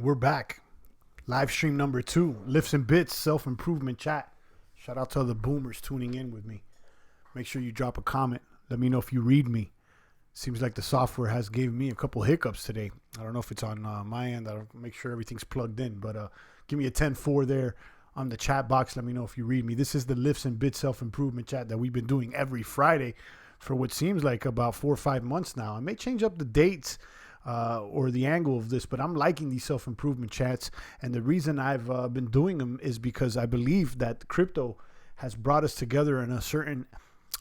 We're back. Live stream number 2. Lifts and Bits, self-improvement chat. Shout out to all the boomers tuning in with me. Make sure you drop a comment. Let me know if you read me. Seems like the software has gave me a couple hiccups today. I don't know if it's on my end. I'll make sure everything's plugged in. But give me a 10-4 there on the chat box. Let me know if you read me. This is the Lifts and Bits self-improvement chat that we've been doing every Friday for what seems like about 4 or 5 months now. I may change up the dates or the angle of this, but I'm liking these self-improvement chats. And the reason I've been doing them is because I believe that crypto has brought us together in a certain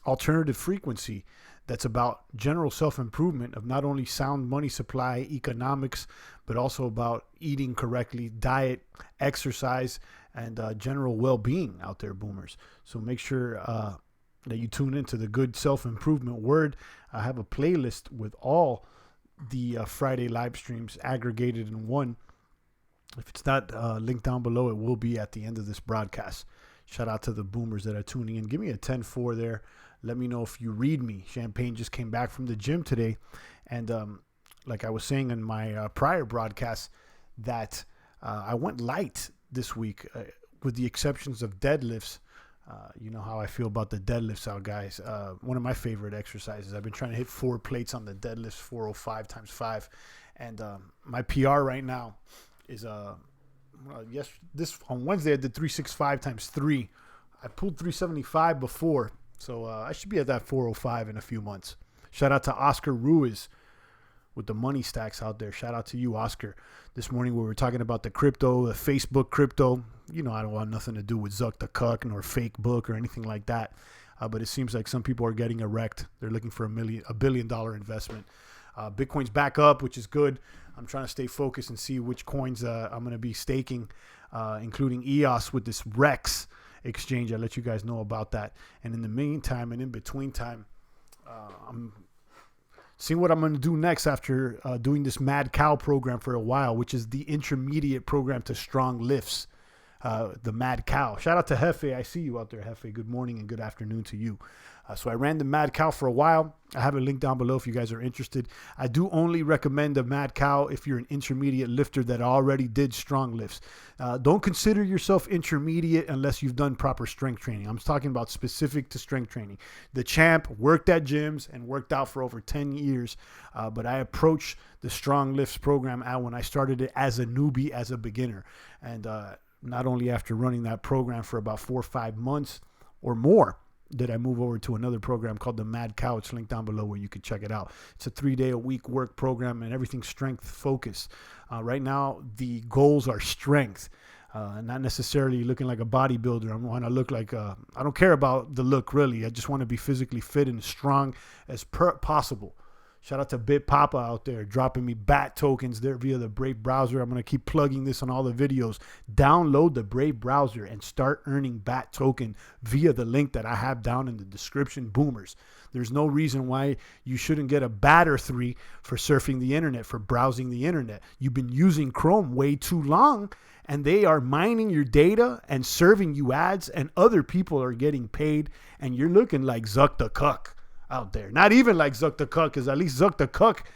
alternative frequency that's about general self-improvement of not only sound money supply, economics, but also about eating correctly, diet, exercise, and general well-being out there, boomers. So make sure that you tune into the good self-improvement word. I have a playlist with all the Friday live streams aggregated in one. If it's not linked down below, it will be at the end of this broadcast. Shout out to the boomers that are tuning in. Give me a 10-4 there. Let me know if you read me. Champagne just came back from the gym today. And like I was saying in my prior broadcast, that I went light this week with the exceptions of deadlifts. You know how I feel about the deadlifts out, guys. One of my favorite exercises. I've been trying to hit 4 plates on the deadlifts, 405 times 5. And my PR right now is, this on Wednesday I did 365 times 3. I pulled 375 before. So I should be at that 405 in a few months. Shout out to Oscar Ruiz with the money stacks out there. Shout out to you, Oscar. This morning we were talking about the crypto, the Facebook crypto. You know, I don't want nothing to do with Zuck the Cuck nor fake book or anything like that. But it seems like some people are getting erect. They're looking for $1 billion investment. Bitcoin's back up, which is good. I'm trying to stay focused and see which coins I'm going to be staking, including EOS with this Rex exchange. I'll let you guys know about that. And in the meantime and in between time, I'm seeing what I'm going to do next after doing this Mad Cow program for a while, which is the intermediate program to strong lifts. The Mad Cow. Shout out to Jefe. I see you out there, Jefe. Good morning and good afternoon to you. So I ran the Mad Cow for a while. I have a link down below if you guys are interested. I do only recommend the Mad Cow if you're an intermediate lifter that already did strong lifts. Don't consider yourself intermediate unless you've done proper strength training. I'm talking about specific to strength training. The champ worked at gyms and worked out for over 10 years, but I approached the strong lifts program when I started it as a newbie, as a beginner. And not only after running that program for about 4 or 5 months or more, did I move over to another program called the Mad Cow. It's linked down below where you can check it out. It's a 3-day-a-week work program and everything strength focused. Right now, the goals are strength, not necessarily looking like a bodybuilder. I want to look like I don't care about the look, really. I just want to be physically fit and strong as possible. Shout out to Bit Papa out there dropping me BAT tokens there via the Brave browser. I'm going to keep plugging this on all the videos. Download the Brave browser and start earning BAT token via the link that I have down in the description, boomers. There's no reason why you shouldn't get a BAT or 3 for surfing the internet, for browsing the internet. You've been using Chrome way too long, and they are mining your data and serving you ads, and other people are getting paid, and you're looking like Zuck the Cuck out there. Not even like Zuck the Cuck, because at least Zuck the Cuck,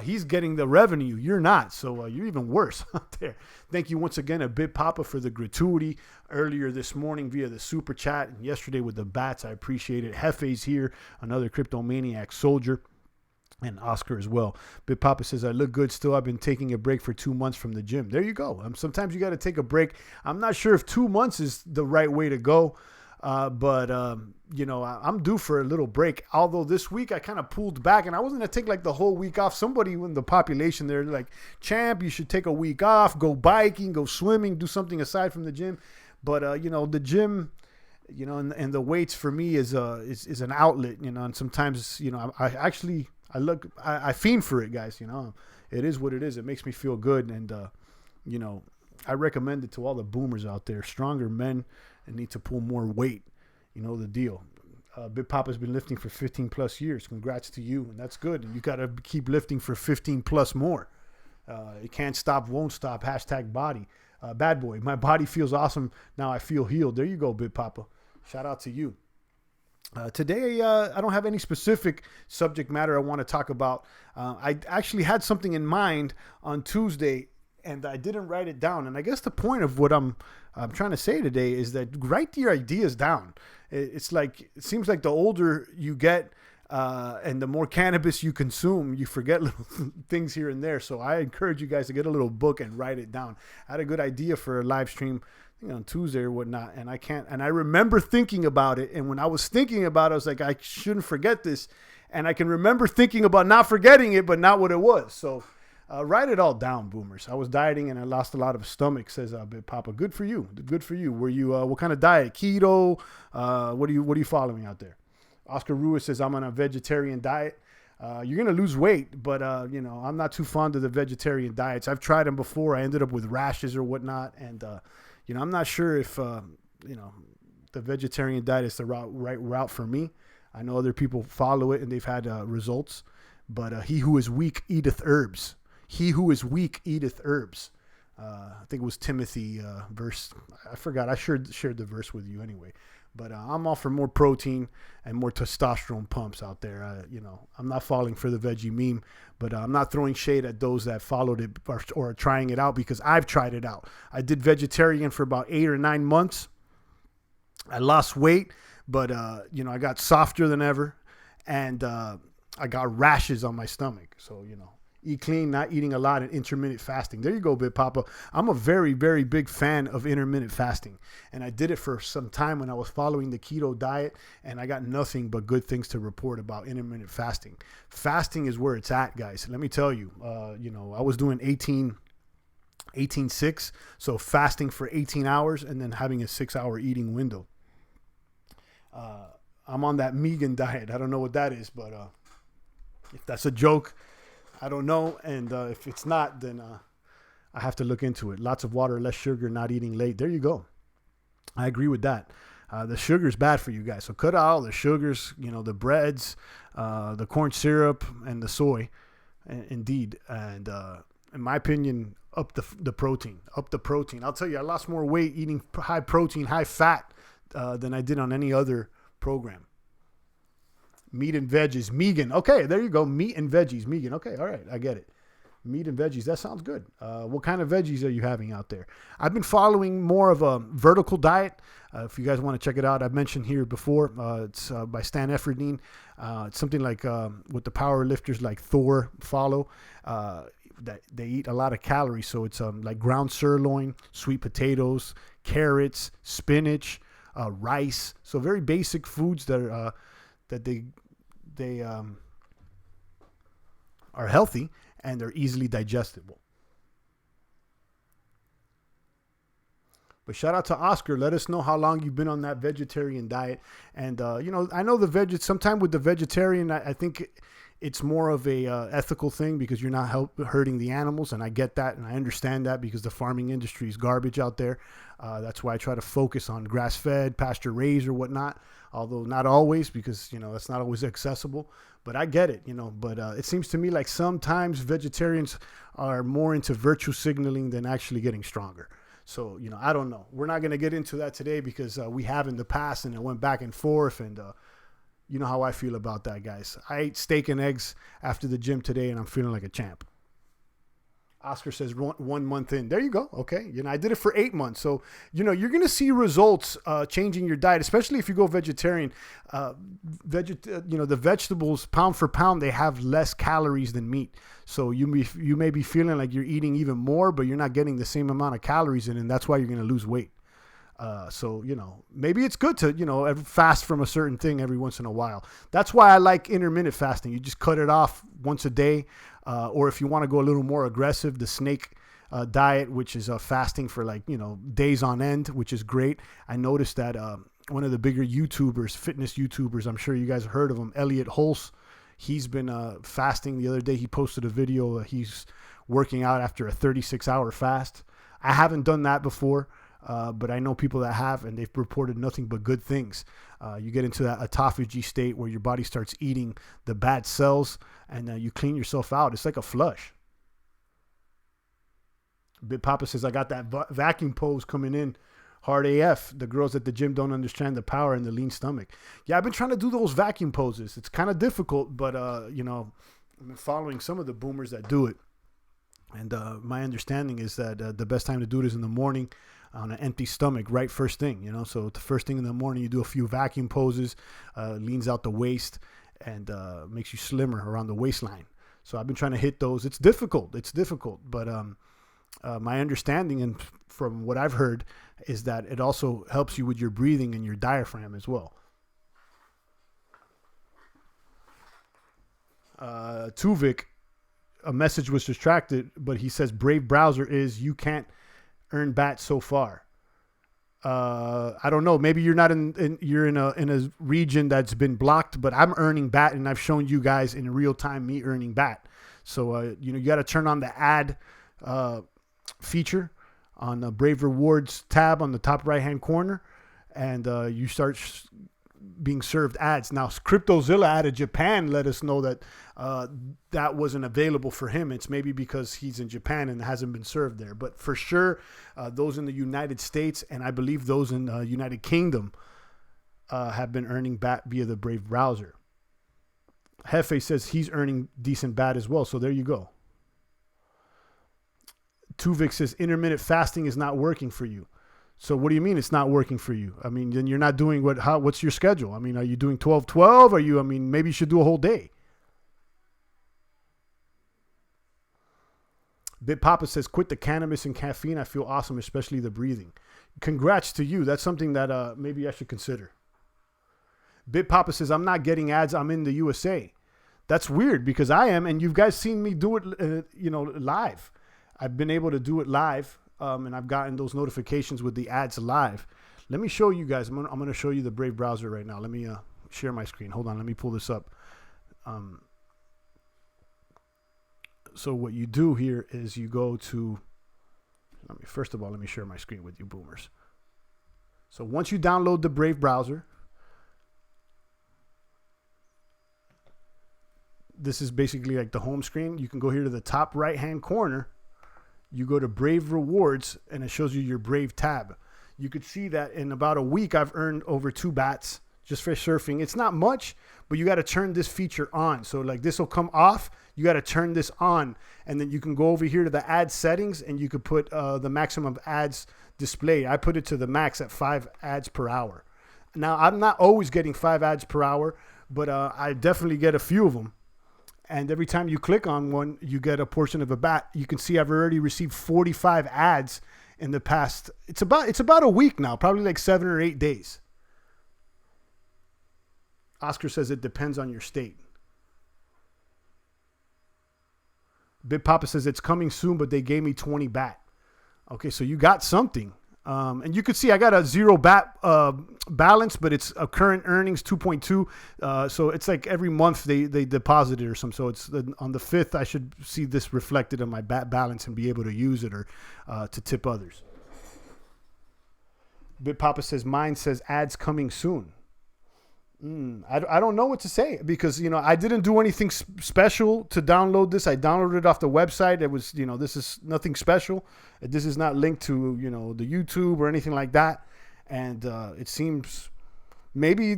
he's getting the revenue. You're not, so you're even worse out there. Thank you once again, a Bit Papa, for the gratuity earlier this morning via the super chat, and yesterday with the bats. I appreciate it. Jefe's here, another cryptomaniac soldier, and Oscar as well. Bit Papa says, I look good still. I've been taking a break for 2 months from the gym. There you go. Sometimes you got to take a break. I'm not sure if 2 months is the right way to go. But you know, I'm due for a little break. Although this week I kind of pulled back, and I wasn't going to take like the whole week off. Somebody in the population there like, Champ, you should take a week off, go biking, go swimming, do something aside from the gym. But, you know, the gym, you know, and the weights for me is an outlet, you know, and sometimes, you know, I fiend for it, guys. You know, it is what it is. It makes me feel good. And, you know, I recommend it to all the boomers out there, stronger men, and need to pull more weight. You know the deal. Big Papa's been lifting for 15 plus years. Congrats to you, and that's good. And you got to keep lifting for 15 plus more. It can't stop, won't stop. Hashtag body. Bad boy. My body feels awesome. Now I feel healed. There you go, Big Papa. Shout out to you. Today, I don't have any specific subject matter I want to talk about. I actually had something in mind on Tuesday, and I didn't write it down. And I guess the point of what I'm trying to say today is that write your ideas down. It's like, it seems like the older you get, and the more cannabis you consume, you forget little things here and there. So I encourage you guys to get a little book and write it down. I had a good idea for a live stream, I think on Tuesday or whatnot, and I remember thinking about it. And when I was thinking about it, I was like, I shouldn't forget this. And I can remember thinking about not forgetting it, but not what it was. So write it all down, boomers. I was dieting and I lost a lot of stomach, says Big Papa. Good for you. Good for you. Were you, what kind of diet? Keto? What are you following out there? Oscar Ruiz says, I'm on a vegetarian diet. You're going to lose weight, but, I'm not too fond of the vegetarian diets. I've tried them before. I ended up with rashes or whatnot. And, I'm not sure if, the vegetarian diet is the right route for me. I know other people follow it and they've had results, but he who is weak eateth herbs. He who is weak eateth herbs. I think it was Timothy verse. I forgot. I shared the verse with you anyway. But I'm all for more protein and more testosterone pumps out there. I'm not falling for the veggie meme, but I'm not throwing shade at those that followed it or are trying it out, because I've tried it out. I did vegetarian for about 8 or 9 months. I lost weight, but, I got softer than ever, and I got rashes on my stomach. So, eat clean, not eating a lot, and intermittent fasting. There you go, Big Papa. I'm a very, very big fan of intermittent fasting. And I did it for some time when I was following the keto diet, and I got nothing but good things to report about intermittent fasting. Fasting is where it's at, guys. Let me tell you, I was doing 18-6, so fasting for 18 hours and then having a 6-hour eating window. I'm on that vegan diet. I don't know what that is, but if that's a joke, I don't know. And if it's not, then I have to look into it. Lots of water, less sugar, not eating late. There you go. I agree with that. The sugar is bad for you guys. So cut out all the sugars, the breads, the corn syrup, and the soy. Indeed. And in my opinion, up the protein. Up the protein. I'll tell you, I lost more weight eating high protein, high fat than I did on any other program. Meat and veggies, vegan. Okay, there you go. Meat and veggies, vegan. Okay, all right, I get it. Meat and veggies, that sounds good. What kind of veggies are you having out there? I've been following more of a vertical diet. If you guys want to check it out, I've mentioned here before. It's by Stan Efferdine. It's something like what the power lifters like Thor follow. That they eat a lot of calories. So it's like ground sirloin, sweet potatoes, carrots, spinach, rice. So very basic foods that are they are healthy and they're easily digestible. But shout out to Oscar. Let us know how long you've been on that vegetarian diet. And, I know sometime with the vegetarian, I think it's more of a ethical thing because you're not hurting the animals. And I get that. And I understand that because the farming industry is garbage out there. That's why I try to focus on grass-fed, pasture-raised or whatnot. Although not always, because, that's not always accessible. But I get it, But it seems to me like sometimes vegetarians are more into virtue signaling than actually getting stronger. So, I don't know. We're not going to get into that today because we have in the past and it went back and forth. And you know how I feel about that, guys. I ate steak and eggs after the gym today and I'm feeling like a champ. Oscar says 1 month in. There you go. Okay. I did it for 8 months. So, you're going to see results changing your diet, especially if you go vegetarian. The vegetables, pound for pound, they have less calories than meat. So you may be feeling like you're eating even more, but you're not getting the same amount of calories in, and that's why you're going to lose weight. So, maybe it's good to, fast from a certain thing every once in a while. That's why I like intermittent fasting. You just cut it off once a day. Or if you want to go a little more aggressive, the snake diet, which is fasting for days on end, which is great. I noticed that one of the bigger YouTubers, fitness YouTubers, I'm sure you guys have heard of him, Elliot Hulse, he's been fasting. The other day he posted a video. He's working out after a 36-hour fast. I haven't done that before. But I know people that have, and they've reported nothing but good things. You get into that autophagy state where your body starts eating the bad cells, and you clean yourself out. It's like a flush. Big Papa says, I got that vacuum pose coming in. Hard AF. The girls at the gym don't understand the power in the lean stomach. Yeah, I've been trying to do those vacuum poses. It's kind of difficult, but, I've been following some of the boomers that do it. And my understanding is that the best time to do it is in the morning on an empty stomach, right first thing, you know. So the first thing in the morning, you do a few vacuum poses, leans out the waist, and makes you slimmer around the waistline. So I've been trying to hit those. It's difficult, but my understanding and from what I've heard is that it also helps you with your breathing and your diaphragm as well. Tuvik, a message was distracted, but he says Brave browser is you can't earn BAT so far. I don't know. Maybe you're not you're in a region that's been blocked, but I'm earning BAT, and I've shown you guys in real time me earning BAT. So you got to turn on the ad feature on the Brave Rewards tab on the top right hand corner, and you start being served ads. Now, CryptoZilla out of Japan let us know that that wasn't available for him. It's maybe because he's in Japan and hasn't been served there. But for sure, those in the United States and I believe those in the United Kingdom have been earning BAT via the Brave browser. Hefe says he's earning decent BAT as well. So there you go. Tuvik says intermittent fasting is not working for you. So what do you mean it's not working for you? I mean, then you're not doing what's your schedule? I mean, are you doing 12-12? Are you, I mean, maybe you should do a whole day. Bit Papa says, quit the cannabis and caffeine. I feel awesome, especially the breathing. Congrats to you. That's something that maybe I should consider. Bit Papa says, I'm not getting ads. I'm in the USA. That's weird because I am, and you guys seen me do it, live. I've been able to do it live. And I've gotten those notifications with the ads live. Let me show you guys. I'm going to show you the Brave browser right now. Let me share my screen. Hold on. Let me pull this up. So what you do here is you go to, first of all, let me share my screen with you boomers. So once you download the Brave browser, this is basically like the home screen. You can go here to the top right-hand corner. You go to Brave Rewards, and it shows you your Brave tab. You could see that in about a week, I've earned over 2 BATs just for surfing. It's not much, but you got to turn this feature on. So like this will come off. You got to turn this on, and then you can go over here to the ad settings, and you could put the maximum ads display. I put it to the max at 5 ads per hour. Now, I'm not always getting 5 ads per hour, but I definitely get a few of them. And every time you click on one, you get a portion of a BAT. You can see I've already received 45 ads in the past. It's about a week now, probably like 7 or 8 days. Oscar says it depends on your state. Big Papa says it's coming soon, but they gave me 20 BAT. Okay, so you got something. And you could see I got a 0 BAT balance, but it's a current earnings 2.2. So it's like every month they deposit it or something. So it's on the 5th, I should see this reflected on my BAT balance and be able to use it or to tip others. Bit Papa says, mine says ads coming soon. I don't know what to say because, I didn't do anything special to download this. I downloaded it off the website. It was, this is nothing special. This is not linked to, the YouTube or anything like that. And it seems maybe,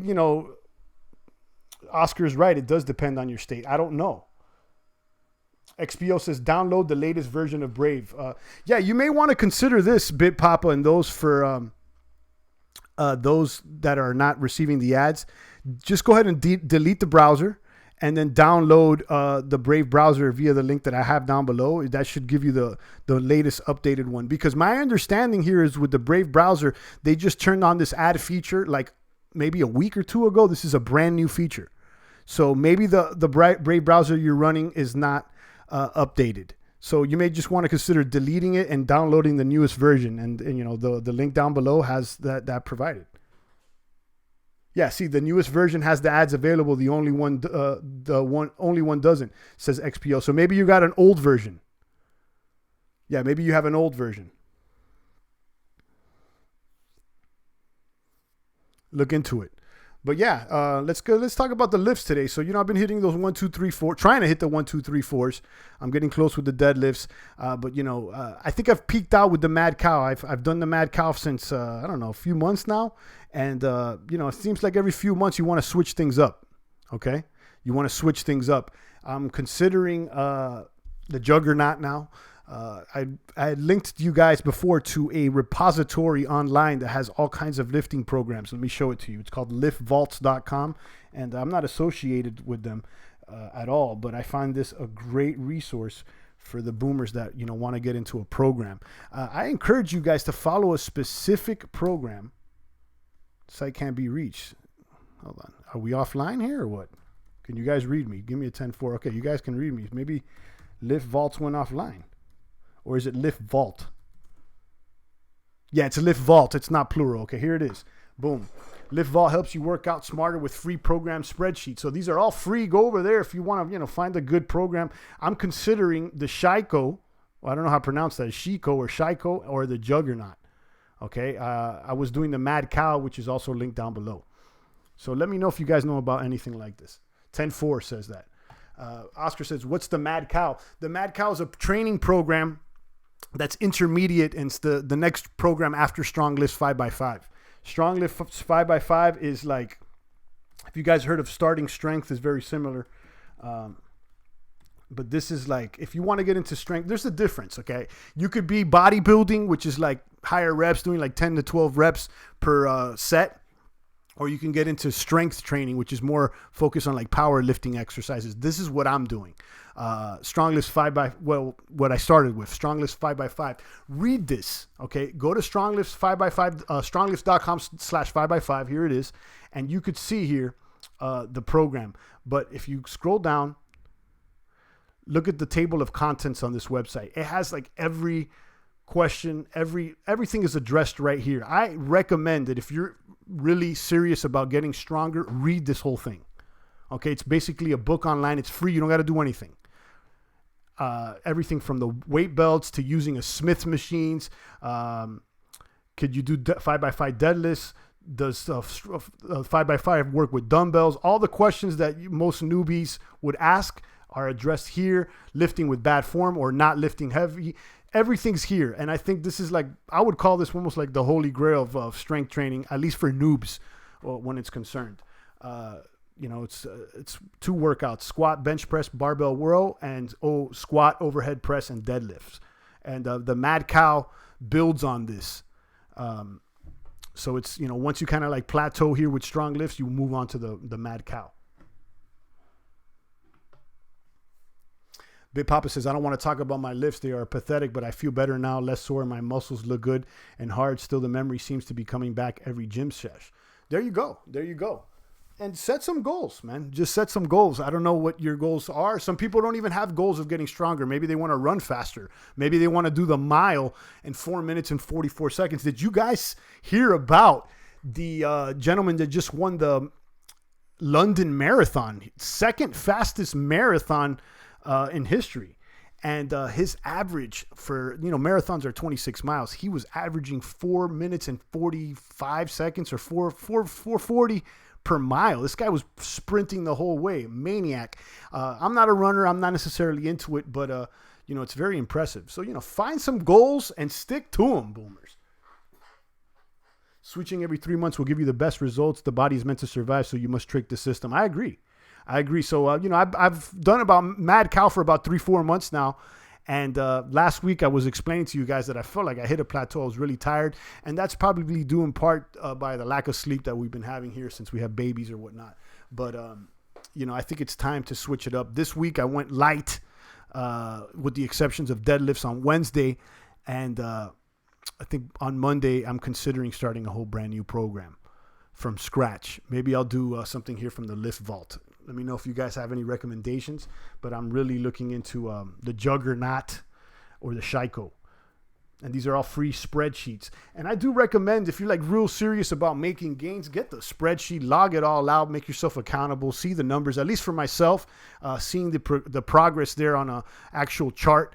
Oscar's right. It does depend on your state. I don't know. XPO says download the latest version of Brave. Yeah, you may want to consider this, Bit Papa, and those for those that are not receiving the ads. Just go ahead and delete the browser and then download the Brave browser via the link that I have down below. That should give you the latest updated one. Because my understanding here is with the Brave browser, they just turned on this ad feature like maybe a week or 2 ago. This is a brand new feature. So maybe the Brave browser you're running is not updated. So you may just want to consider deleting it and downloading the newest version. And the link down below has that provided. Yeah, see, the newest version has the ads available. The only one doesn't, says XPO. So maybe you got an old version. Yeah, maybe you have an old version. Look into it. But yeah, let's go. Let's talk about the lifts today. So, I've been hitting those 1, 2, 3, 4, trying to hit the 1, 2, 3, 4s. I'm getting close with the deadlifts. But I think I've peaked out with the Mad Cow. I've done the Mad Cow since, I don't know, a few months now. And, it seems like every few months you want to switch things up. Okay. You want to switch things up. I'm considering, the Juggernaut now. I had linked you guys before to a repository online that has all kinds of lifting programs. Let me show it to you. It's called liftvaults.com, and I'm not associated with them at all, but I find this a great resource for the boomers that want to get into a program. I encourage you guys to follow a specific program. Site can't be reached. Hold on. Are we offline here or what? Can you guys read me? Give me a 10-4. Okay, you guys can read me. Maybe Lift Vaults went offline. Or is it Lift Vault? Yeah, it's a Lift Vault. It's not plural. Okay, here it is. Boom. Lift Vault helps you work out smarter with free program spreadsheets. So these are all free. Go over there if you want to, find a good program. I'm considering the Shiko. Well, I don't know how to pronounce that. Shiko or the Juggernaut. Okay. I was doing the Mad Cow, which is also linked down below. So let me know if you guys know about anything like this. 10-4 says that. Oscar says, what's the Mad Cow? The Mad Cow is a training program that's intermediate, and it's the next program after Strong Lifts 5x5. Strong Lifts 5x5 is like, if you guys heard of Starting Strength, is very similar. But this is like, if you want to get into strength, there's a difference, okay? You could be bodybuilding, which is like higher reps, doing like 10 to 12 reps per set. Or you can get into strength training, which is more focused on like powerlifting exercises. This is what I'm doing. Strong Lifts 5x5, what I started with, Strong Lifts 5x5. Read this, okay? Go to Strong Lifts 5x5, stronglifts.com/5x5. Here it is. And you could see here the program. But if you scroll down, look at the table of contents on this website. It has like every question, everything is addressed right here. I recommend that if you're really serious about getting stronger, read this whole thing. Okay, it's basically a book online. It's free. You don't got to do anything. Everything from the weight belts to using a Smith machines. Could you do 5x5 deadlifts? Does 5x5 work with dumbbells? All the questions that most newbies would ask are addressed here. Lifting with bad form or not lifting heavy. Everything's here. And I think this is like, I would call this almost like the holy grail of strength training, at least for noobs when it's concerned. It's 2 workouts: squat, bench press, barbell row, and squat, overhead press, and deadlifts. And the Mad Cow builds on this. So it's, once you kind of like plateau here with strong lifts, you move on to the Mad Cow. Big Papa says, I don't want to talk about my lifts. They are pathetic, but I feel better now, less sore. My muscles look good and hard. Still, the memory seems to be coming back every gym sesh. There you go. There you go. And set some goals, man. Just set some goals. I don't know what your goals are. Some people don't even have goals of getting stronger. Maybe they want to run faster. Maybe they want to do the mile in 4 minutes and 44 seconds. Did you guys hear about the gentleman that just won the London Marathon? Second fastest marathon in history. And his average for, marathons are 26 miles. He was averaging 4 minutes and 45 seconds or 4:40 per mile. This guy was sprinting the whole way. Maniac. I'm not a runner. I'm not necessarily into it, but it's very impressive. So, find some goals and stick to them, boomers. Switching every 3 months will give you the best results. The body is meant to survive, so you must trick the system. I agree. So, I've done about Mad Cow for about 3-4 months now. And last week I was explaining to you guys that I felt like I hit a plateau. I was really tired. And that's probably due in part by the lack of sleep that we've been having here since we have babies or whatnot. But, I think it's time to switch it up. This week I went light with the exceptions of deadlifts on Wednesday. And I think on Monday I'm considering starting a whole brand new program from scratch. Maybe I'll do something here from the Lift Vault. Let me know if you guys have any recommendations, but I'm really looking into the Juggernaut or the Shiko. And these are all free spreadsheets. And I do recommend, if you're like real serious about making gains, get the spreadsheet, log it all out, make yourself accountable, see the numbers. At least for myself, seeing the progress there on an actual chart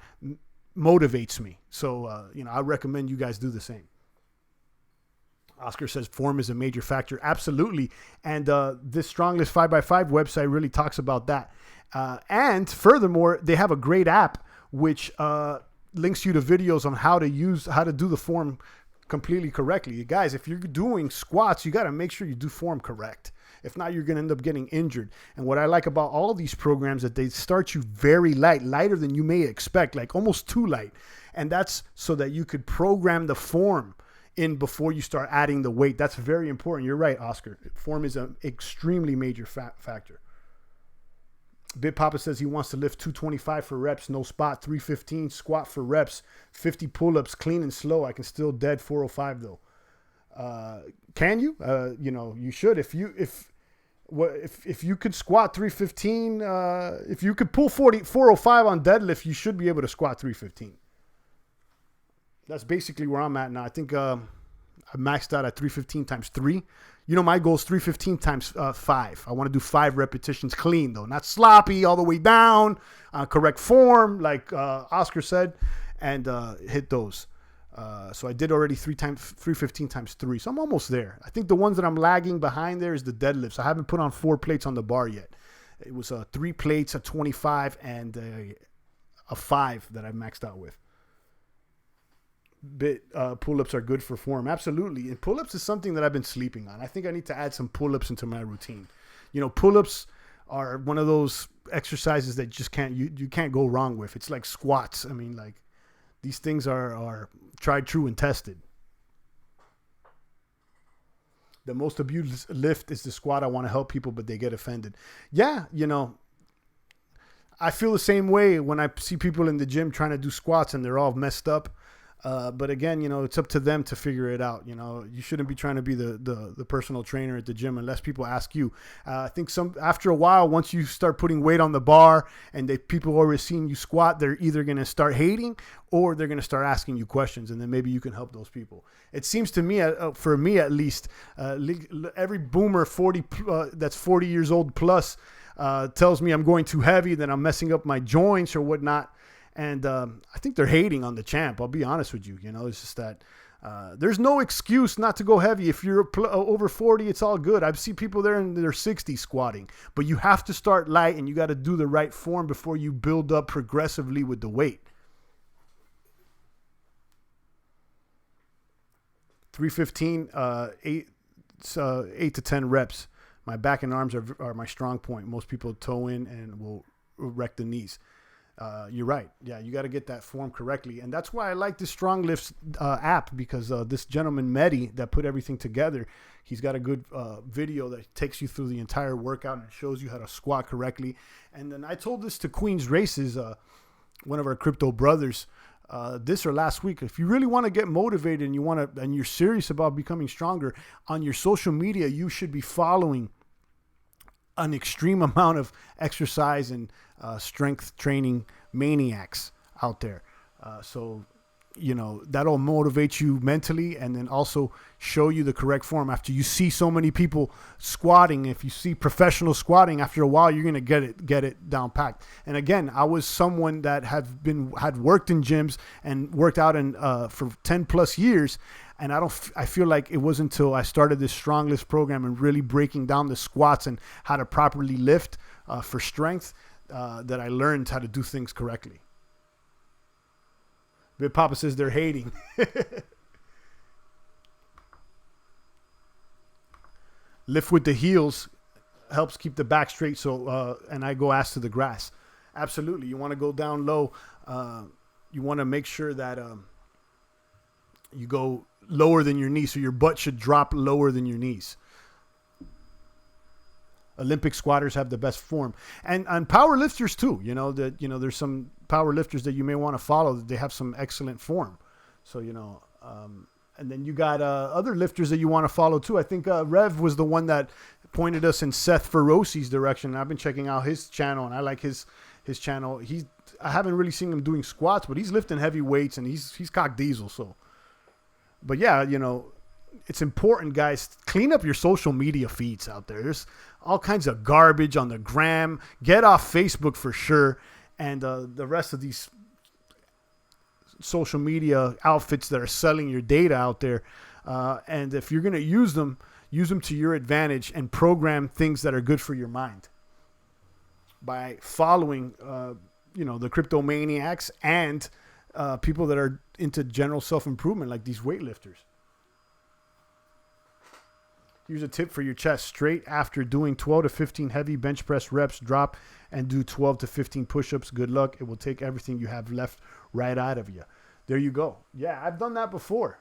motivates me. So, I recommend you guys do the same. Oscar says form is a major factor. Absolutely. And this Strong Lifts 5x5 website really talks about that. And furthermore, they have a great app which links you to videos on how to do the form completely correctly. Guys, if you're doing squats, you got to make sure you do form correct. If not, you're going to end up getting injured. And what I like about all these programs that they start you very light, lighter than you may expect, like almost too light. And that's so that you could program the form in before you start adding the weight. That's very important. You're right, Oscar. Form is an extremely major factor. Bit Papa says he wants to lift 225 for reps, no spot, 315 squat for reps, 50 pull-ups, clean and slow. I can still dead 405 though. Can you? You know, you should. If you could squat 315, if you could pull 405 on deadlift, you should be able to squat 315. That's basically where I'm at now. I think I maxed out at 315 times 3. You know, my goal is 315 times 5. I want to do 5 repetitions clean, though. Not sloppy all the way down, correct form, like Oscar said, and hit those. So I did already 315 times 3. So I'm almost there. I think the ones that I'm lagging behind there is the deadlifts. I haven't put on 4 plates on the bar yet. It was 3 plates, a 25, and a 5 that I maxed out with. Pull-ups are good for form. Absolutely. And pull-ups is something that I've been sleeping on. I think I need to add some pull-ups into my routine. You know, pull-ups are one of those exercises that just you can't go wrong with. It's like squats. I mean, like, these things are tried, true, and tested. The most abused lift is the squat. I want to help people, but they get offended. Yeah, you know, I feel the same way when I see people in the gym trying to do squats and they're all messed up. But again, you know, it's up to them to figure it out. You know, you shouldn't be trying to be the personal trainer at the gym unless people ask you. I think after a while, once you start putting weight on the bar and people already seen you squat, they're either going to start hating or they're going to start asking you questions, and then maybe you can help those people. It seems to me, for me at least, every boomer that's 40 years old plus tells me I'm going too heavy, that I'm messing up my joints or whatnot. And I think they're hating on the champ. I'll be honest with you. You know, it's just that there's no excuse not to go heavy. If you're over 40, it's all good. I've seen people there in their 60s squatting. But you have to start light, and you got to do the right form before you build up progressively with the weight. 315, 8 to 10 reps. My back and arms are my strong point. Most people toe in and will wreck the knees. You're right. Yeah, you got to get that form correctly. And that's why I like this Strong Lifts app, because this gentleman, Mehdi, that put everything together, he's got a good video that takes you through the entire workout and shows you how to squat correctly. And then I told this to Queen's Races, one of our crypto brothers, this or last week. If you really want to get motivated and you're serious about becoming stronger, on your social media, you should be following an extreme amount of exercise and strength training maniacs out there. So, you know, that'll motivate you mentally and then also show you the correct form. After you see so many people squatting, if you see professional squatting, after a while, you're going to get it down packed. And again, I was someone that had worked in gyms and worked out for 10 plus years. And I feel like it wasn't until I started this Strong Lifts program and really breaking down the squats and how to properly lift for strength that I learned how to do things correctly. Big Papa says they're hating. Lift with the heels helps keep the back straight. So, and I go ass to the grass. Absolutely. You want to go down low. You want to make sure that you go lower than your knees. So your butt should drop lower than your knees. Olympic squatters have the best form, and power lifters too. There's some power lifters that you may want to follow. They have some excellent form. So, and then you got other lifters that you want to follow too. I think Rev was the one that pointed us in Seth Feroci's direction. I've been checking out his channel, and I like his channel. I haven't really seen him doing squats, but he's lifting heavy weights and he's cock diesel. So, but yeah, it's important, guys. Clean up your social media feeds out there. There's all kinds of garbage on the gram. Get off Facebook for sure. And the rest of these social media outfits that are selling your data out there. And if you're going to use them to your advantage and program things that are good for your mind by following, the crypto maniacs and people that are into general self-improvement, like these weightlifters. Here's a tip for your chest. Straight after doing 12 to 15 heavy bench press reps, drop and do 12 to 15 push-ups. Good luck. It will take everything you have left right out of you. There you go. Yeah, I've done that before.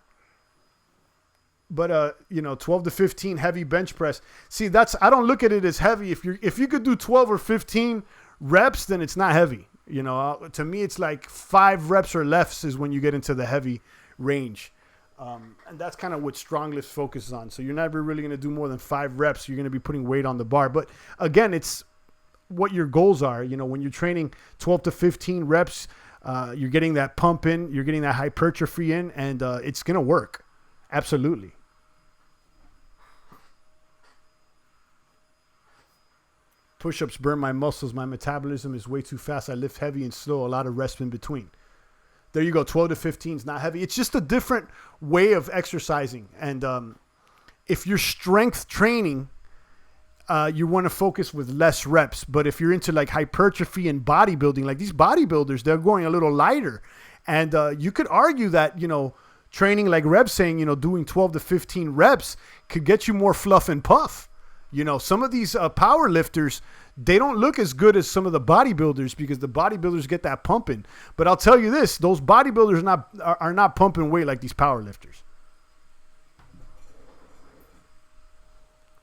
But 12 to 15 heavy bench press. See, I don't look at it as heavy. If you could do 12 or 15 reps, then it's not heavy. To me, it's like 5 reps or less is when you get into the heavy range. And that's kind of what StrongLift focuses on. So you're never really going to do more than 5 reps. You're going to be putting weight on the bar. But again, it's what your goals are. When you're training 12 to 15 reps, you're getting that pump in, you're getting that hypertrophy in, and it's going to work. Absolutely. Push-ups burn my muscles. My metabolism is way too fast. I lift heavy and slow. A lot of rest in between. There you go. 12 to 15 is not heavy. It's just a different way of exercising. And if you're strength training, you want to focus with less reps. But if you're into like hypertrophy and bodybuilding, like these bodybuilders, they're going a little lighter. And you could argue that, training like Reb's saying, doing 12 to 15 reps could get you more fluff and puff. Some of these power lifters, they don't look as good as some of the bodybuilders because the bodybuilders get that pumping. But I'll tell you this, those bodybuilders are not pumping weight like these power lifters.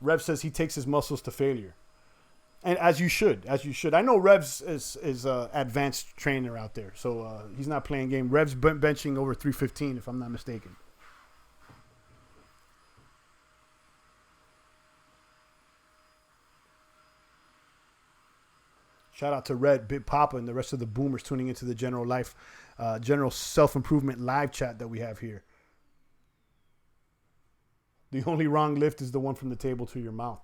Rev says he takes his muscles to failure. And as you should. I know Rev's is an advanced trainer out there. So he's not playing game. Rev's benching over 315 if I'm not mistaken. Shout out to Red, Big Papa, and the rest of the boomers tuning into the general self-improvement live chat that we have here. The only wrong lift is the one from the table to your mouth.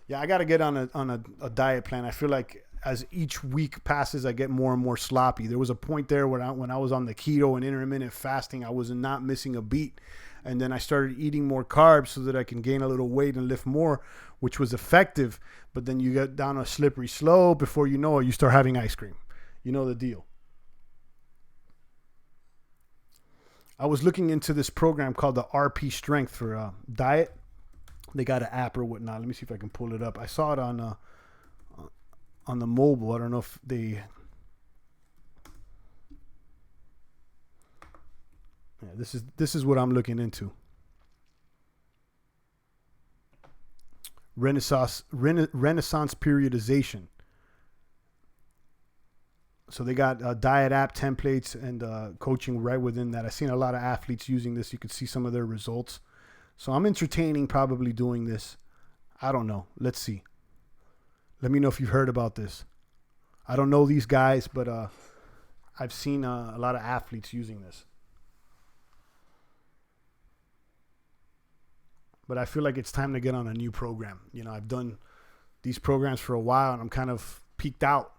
Yeah, I got to get on a diet plan. I feel like as each week passes, I get more and more sloppy. There was a point there when I was on the keto and intermittent fasting, I was not missing a beat. And then I started eating more carbs so that I can gain a little weight and lift more, which was effective. But then you get down a slippery slope. Before you know it, you start having ice cream. You know the deal. I was looking into this program called the RP Strength for diet. They got an app or whatnot. Let me see if I can pull it up. I saw it on the mobile. I don't know if they... Yeah, this is what I'm looking into. Renaissance periodization. So they got diet app templates and coaching right within that. I've seen a lot of athletes using this. You can see some of their results. So I'm entertaining probably doing this. I don't know. Let's see. Let me know if you've heard about this. I don't know these guys, but I've seen a lot of athletes using this. But I feel like it's time to get on a new program. I've done these programs for a while and I'm kind of peaked out.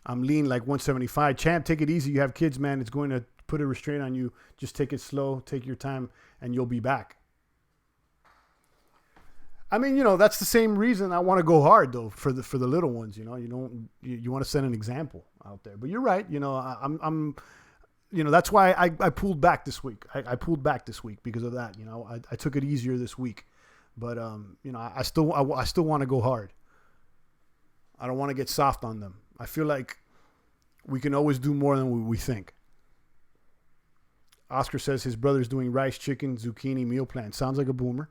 I'm lean like 175. Champ, take it easy. You have kids, man. It's going to put a restraint on you. Just take it slow. Take your time and you'll be back. I mean, that's the same reason I want to go hard though for the little ones. You want to set an example out there. But you're right. I'm that's why I pulled back this week. I pulled back this week because of that. I took it easier this week, but I still want to go hard. I don't want to get soft on them. I feel like we can always do more than we think. Oscar says his brother's doing rice, chicken, zucchini meal plan. Sounds like a boomer.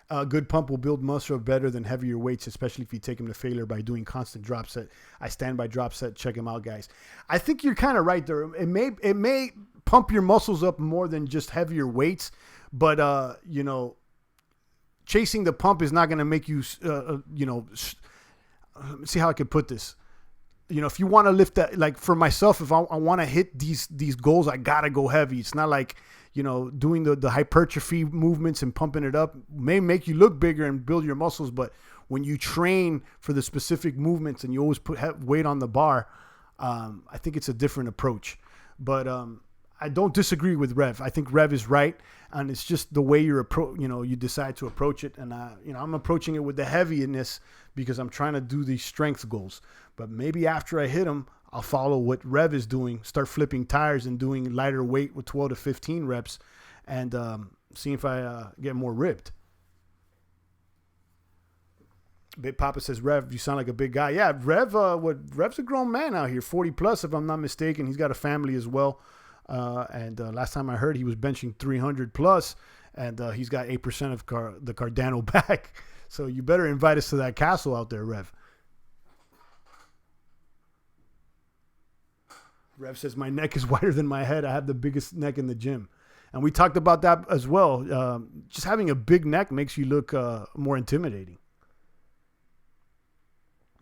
A good pump will build muscle better than heavier weights, especially if you take them to failure by doing constant drop set. I stand by drop set. Check them out, guys. I think you're kind of right there. It may pump your muscles up more than just heavier weights, but chasing the pump is not going to make you, let me see how I could put this. If you want to lift that, like for myself, if I want to hit these goals, I got to go heavy. It's not like, doing the hypertrophy movements and pumping it up may make you look bigger and build your muscles. But when you train for the specific movements and you always put weight on the bar, I think it's a different approach. But I don't disagree with Rev. I think Rev is right, and it's just the way you decide to approach it. And I'm approaching it with the heaviness because I'm trying to do these strength goals. But maybe after I hit them, I'll follow what Rev is doing, start flipping tires and doing lighter weight with 12 to 15 reps, and see if I get more ripped. Big Papa says, Rev, you sound like a big guy. Yeah, Rev's a grown man out here, 40 plus, if I'm not mistaken. He's got a family as well. And last time I heard, he was benching 300 plus, and he's got 8% of the Cardano back. So you better invite us to that castle out there, Rev. Rev says, my neck is wider than my head. I have the biggest neck in the gym. And we talked about that as well. Just having a big neck makes you look more intimidating.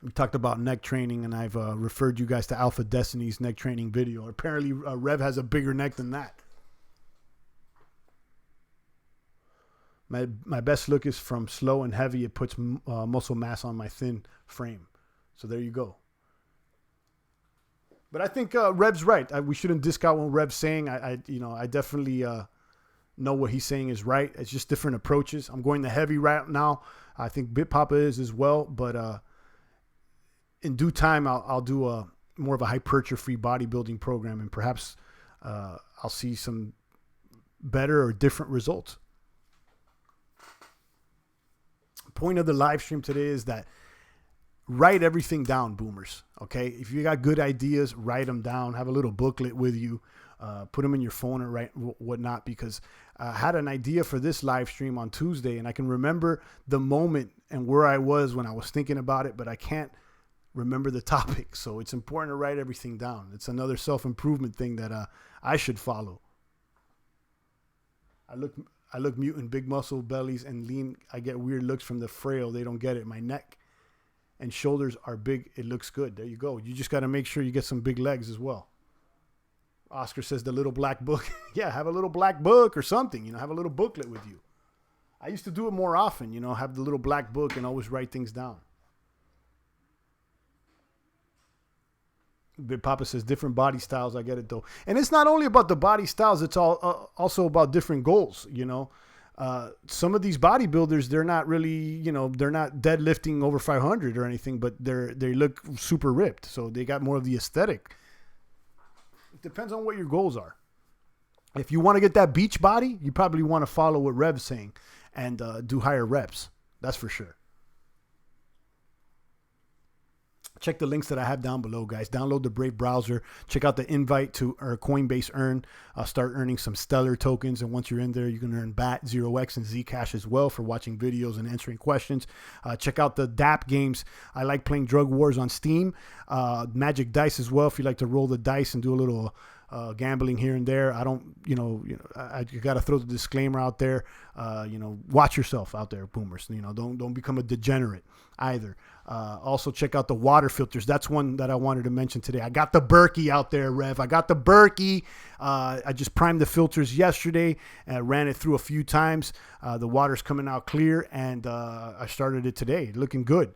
We talked about neck training, and I've referred you guys to Alpha Destiny's neck training video. Apparently, Rev has a bigger neck than that. My best look is from slow and heavy. It puts muscle mass on my thin frame. So there you go. But I think Rev's right. We shouldn't discount what Rev's saying. I definitely know what he's saying is right. It's just different approaches. I'm going the heavy route now. I think Big Papa is as well, but in due time, I'll do more of a hypertrophy bodybuilding program, and perhaps I'll see some better or different results. Point of the live stream today is that write everything down, boomers. Okay, if you got good ideas, write them down. Have a little booklet with you. Put them in your phone or whatnot, because I had an idea for this live stream on Tuesday, and I can remember the moment and where I was when I was thinking about it, but I can't remember the topic. So it's important to write everything down. It's another self-improvement thing that I should follow. I look mutant, big muscle bellies and lean. I get weird looks from the frail. They don't get it. My neck and shoulders are big. It looks good. There you go. You just got to make sure you get some big legs as well. Oscar says the little black book. Yeah, have a little black book or something. Have a little booklet with you. I used to do it more often, have the little black book and always write things down. Big Papa says different body styles. I get it though. And it's not only about the body styles. It's also about different goals. Some of these bodybuilders, they're not really, they're not deadlifting over 500 or anything, but they look super ripped. So they got more of the aesthetic. It depends on what your goals are. If you want to get that beach body, you probably want to follow what Rev's saying and do higher reps. That's for sure. Check the links that I have down below, guys. Download the Brave browser. Check out the invite to our Coinbase Earn. Start earning some Stellar tokens. And once you're in there, you can earn BAT, 0x, and Zcash as well for watching videos and answering questions. Check out the DAP games. I like playing Drug Wars on Steam. Magic Dice as well if you like to roll the dice and do a little gambling here and there. I don't, I got to throw the disclaimer out there. Watch yourself out there, boomers. Don't become a degenerate either. Also check out the water filters. That's one that I wanted to mention today. I got the Berkey out there, Rev. I got the Berkey. I just primed the filters yesterday and ran it through a few times. The water's coming out clear, and I started it today. Looking good.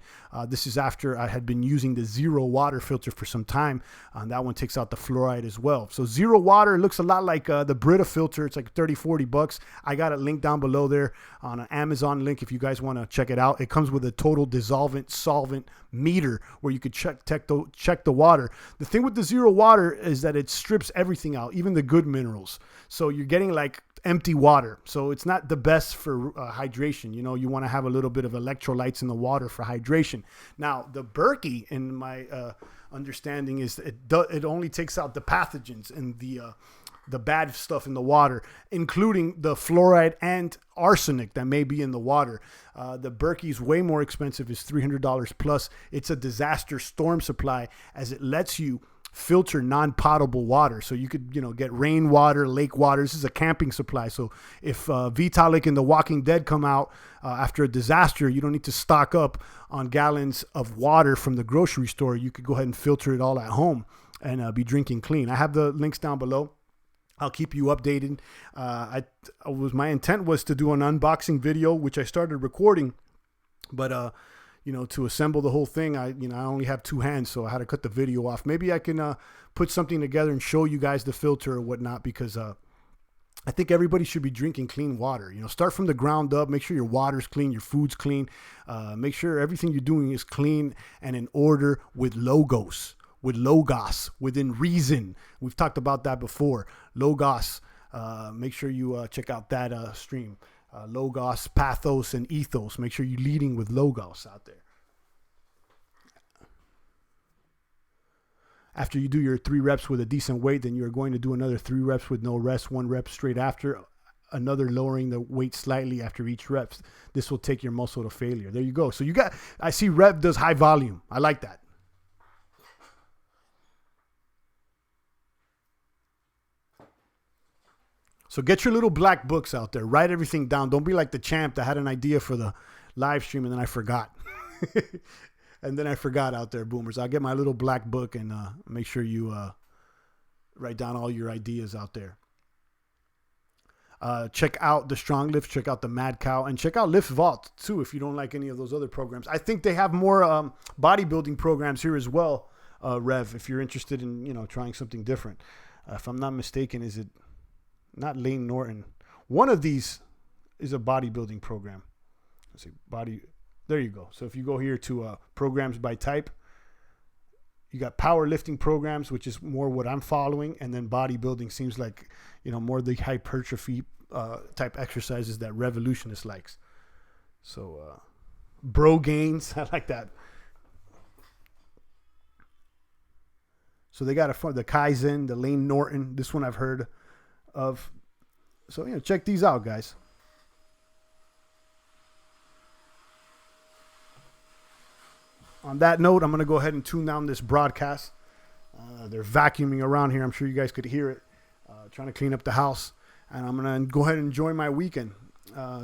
This is after I had been using the Zero water filter for some time. That one takes out the fluoride as well. So Zero water looks a lot like the Brita filter. It's like $30-$40. I got it linked down below there on an Amazon link if you guys want to check it out. It comes with a total dissolvent solvent meter where you could check the water. The thing with the Zero water is that it strips everything out, even the good minerals. So you're getting like empty water. So it's not the best for hydration. You want to have a little bit of electrolytes in the water for hydration. Now, the Berkey, in my understanding, is it only takes out the pathogens and the bad stuff in the water, including the fluoride and arsenic that may be in the water. The Berkey is way more expensive. It's $300 plus. It's a disaster storm supply, as it lets you filter non-potable water. So you could, get rainwater, lake water. This is a camping supply. So if Vitalik and The Walking Dead come out after a disaster, you don't need to stock up on gallons of water from the grocery store. You could go ahead and filter it all at home and be drinking clean. I have the links down below. I'll keep you updated. My intent was to do an unboxing video, which I started recording, but you know, to assemble the whole thing, I only have 2 hands, so I had to cut the video off. Maybe I can put something together and show you guys the filter or whatnot, because I think everybody should be drinking clean water. You know, start from the ground up. Make sure your water's clean, your food's clean. Make sure everything you're doing is clean and in order with logos, within reason. We've talked about that before. Logos. Make sure you check out that stream. Logos, pathos, and ethos. Make sure you're leading with logos out there. After you do your 3 reps with a decent weight, then you're going to do another 3 reps with no rest, 1 rep straight after, another lowering the weight slightly after each rep. This will take your muscle to failure. There you go. So you got, I see Rev does high volume. I like that. So get your little black books out there. Write everything down. Don't be like the champ that had an idea for the live stream and then I forgot. And then I forgot out there, boomers. I'll get my little black book and make sure you write down all your ideas out there. Check out the Strong Lift. Check out the Mad Cow. And check out Lift Vault, too, if you don't like any of those other programs. I think they have more bodybuilding programs here as well, Rev, if you're interested in, you know, trying something different. If I'm not mistaken, is it not Lane Norton? One of these is a bodybuilding program. Let's see, there you go. So if you go here to programs by type, you got powerlifting programs, which is more what I'm following. And then bodybuilding seems like, you know, more the hypertrophy type exercises that Revolutionist likes. So bro gains, I like that. So they got the Kaizen, the Lane Norton. This one I've heard of. So, you know, check these out, guys. On that note, I'm going to go ahead and tune down this broadcast. They're vacuuming around here. I'm sure you guys could hear it. Trying to clean up the house. And I'm going to go ahead and enjoy my weekend.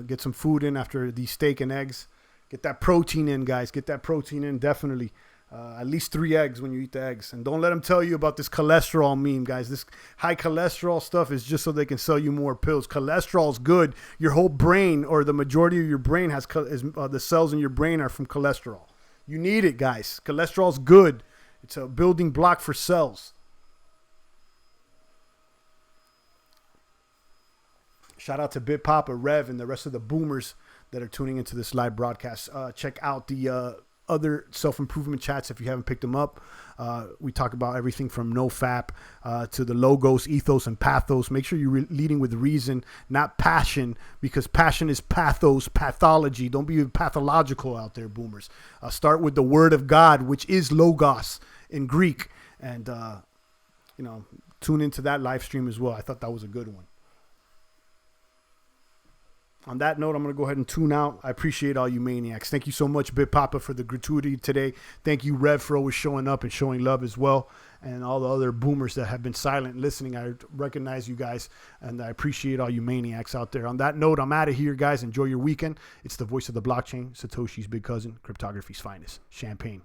Get some food in after these steak and eggs. Get that protein in, guys. Get that protein in, definitely. At least 3 eggs when you eat the eggs. And don't let them tell you about this cholesterol meme, guys. This high cholesterol stuff is just so they can sell you more pills. Cholesterol is good. Your whole brain, or the majority of your brain, the cells in your brain are from cholesterol. You need it, guys. Cholesterol is good. It's a building block for cells. Shout out to Bit Papa, Rev, and the rest of the boomers that are tuning into this live broadcast. Check out the other self-improvement chats if you haven't picked them up. We talk about everything from NoFap to the logos, ethos, and pathos. Make sure you're leading with reason, not passion, because passion is pathos, pathology. Don't be pathological out there, boomers. Start with the word of God, which is logos in Greek. And, you know, tune into that live stream as well. I thought that was a good one. On that note, I'm going to go ahead and tune out. I appreciate all you maniacs. Thank you so much, Bit Papa, for the gratuity today. Thank you, Rev, for always showing up and showing love as well. And all the other boomers that have been silent listening. I recognize you guys, and I appreciate all you maniacs out there. On that note, I'm out of here, guys. Enjoy your weekend. It's the voice of the blockchain, Satoshi's big cousin, cryptography's finest, Champagne.